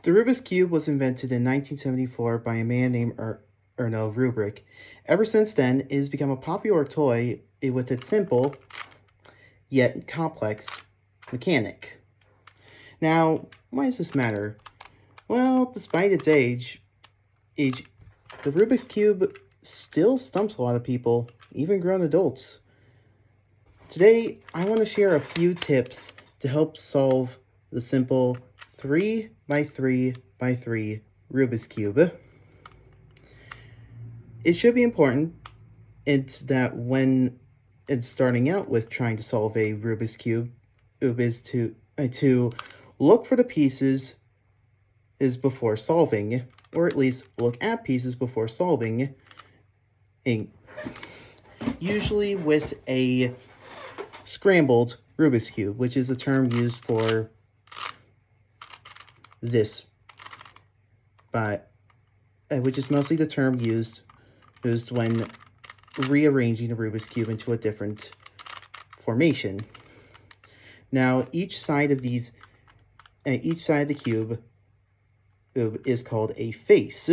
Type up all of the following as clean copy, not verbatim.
The Rubik's Cube was invented in 1974 by a man named Erno Rubik. Ever since then, it has become a popular toy with its simple yet complex mechanic. Now, why does this matter? Well, despite its age, the Rubik's Cube still stumps a lot of people, even grown adults. Today, I want to share a few tips to help solve the simple 3 by 3 by 3 Rubik's Cube. It should be important that when it's starting out with trying to solve a Rubik's Cube is to look for the pieces is before solving, or at least look at pieces before solving, usually with a scrambled Rubik's Cube, which is a term used for this, which is mostly the term used when rearranging a Rubik's Cube into a different formation. Now, each side of the cube is called a face,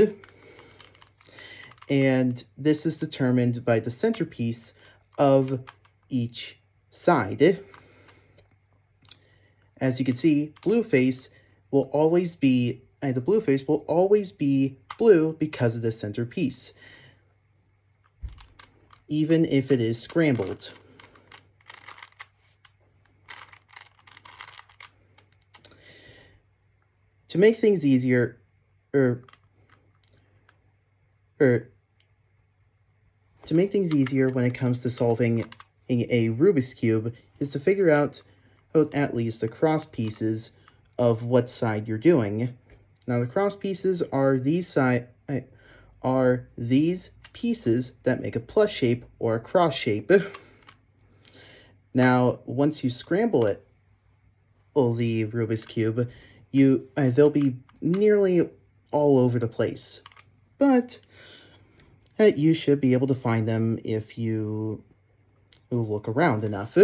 and this is determined by the centerpiece of each side. As you can see, the blue face will always be blue because of the centerpiece, even if it is scrambled. To make things easier, when it comes to solving a Rubik's Cube is to figure out at least the cross pieces of what side you're doing. Now, the cross pieces are these pieces that make a plus shape or a cross shape. Now, once you scramble the Rubik's Cube, they'll be nearly all over the place, but you should be able to find them if you look around enough.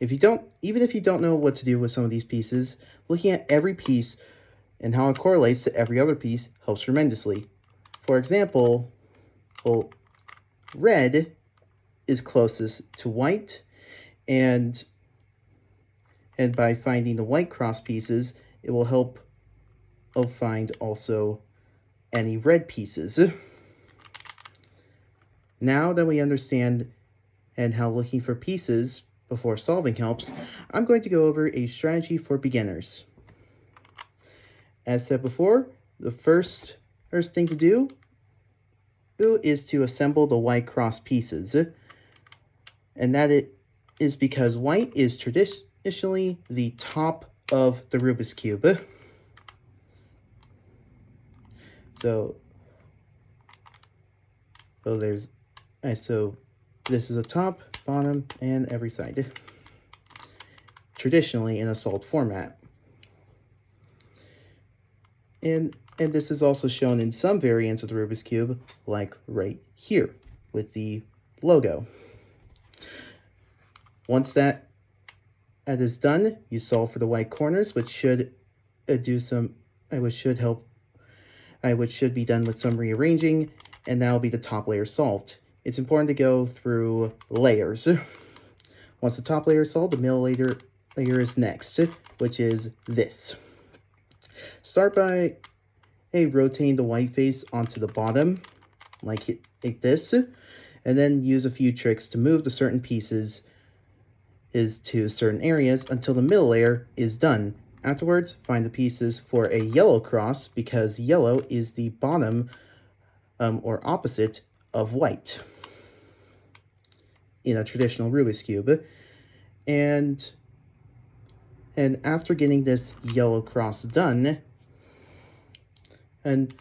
Even if you don't know what to do with some of these pieces, looking at every piece and how it correlates to every other piece helps tremendously. For example, red is closest to white, and by finding the white cross pieces, it will help find also any red pieces. Now that we understand how looking for pieces before solving helps, I'm going to go over a strategy for beginners. As said before, the first thing to do is to assemble the white cross pieces, and that it is because white is traditionally the top of the Rubik's Cube. So this is a top, bottom, and every side, traditionally in a solved format. And this is also shown in some variants of the Rubik's Cube, like right here with the logo. Once that is done, you solve for the white corners, which should be done with some rearranging, and that will be the top layer solved. It's important to go through layers. Once the top layer is solved, the middle layer is next, which is this. Start by rotating the white face onto the bottom, like this, and then use a few tricks to move the certain pieces to certain areas until the middle layer is done. Afterwards, find the pieces for a yellow cross, because yellow is the bottom or opposite of white in a traditional Rubik's Cube. And after getting this yellow cross done, and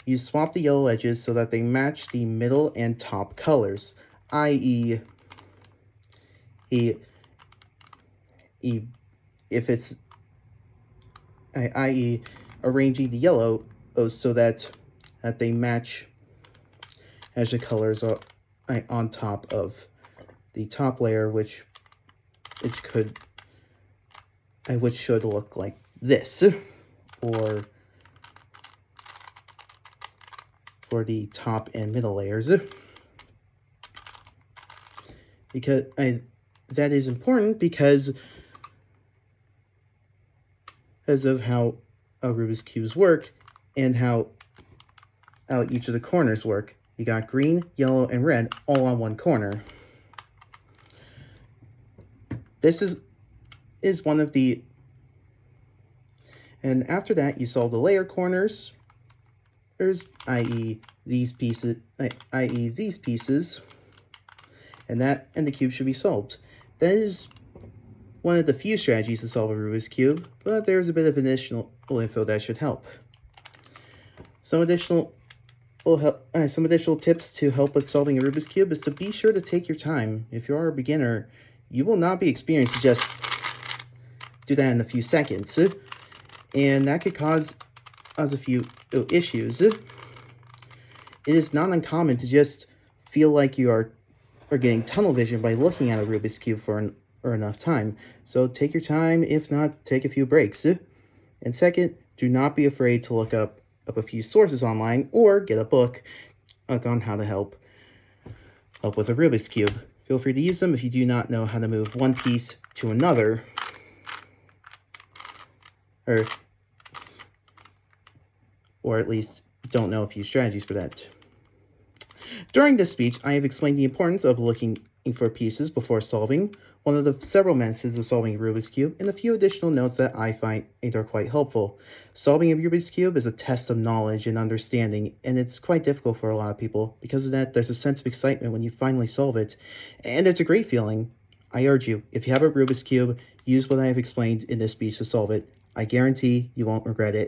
you swap the yellow edges so that they match the middle and top colors, i.e. arranging the yellow so that they match as the colors are on top of the top layer, which should look like this. for the top and middle layers, because that is important because of how Rubik's cubes work and how each of the corners work. You got green, yellow, and red all on one corner. This is one of the, and after that you solve the layer corners, i.e. these pieces, and the cube should be solved. That is one of the few strategies to solve a Rubik's Cube, but there's a bit of additional info that should help. Some additional tips to help with solving a Rubik's Cube is to be sure to take your time. If you are a beginner, you will not be experienced to just do that in a few seconds, and that could cause a few issues. It is not uncommon to just feel like you are getting tunnel vision by looking at a Rubik's Cube for enough time. So take your time, if not, take a few breaks. And second, do not be afraid to look up a few sources online or get a book on how to help with a Rubik's Cube. Feel free to use them if you do not know how to move one piece to another, or at least don't know a few strategies for that. During this speech, I have explained the importance of looking for pieces before solving, one of the several methods of solving a Rubik's Cube, and a few additional notes that I find are quite helpful. Solving a Rubik's Cube is a test of knowledge and understanding, and it's quite difficult for a lot of people. Because of that, there's a sense of excitement when you finally solve it, and it's a great feeling. I urge you, if you have a Rubik's Cube, use what I have explained in this speech to solve it. I guarantee you won't regret it.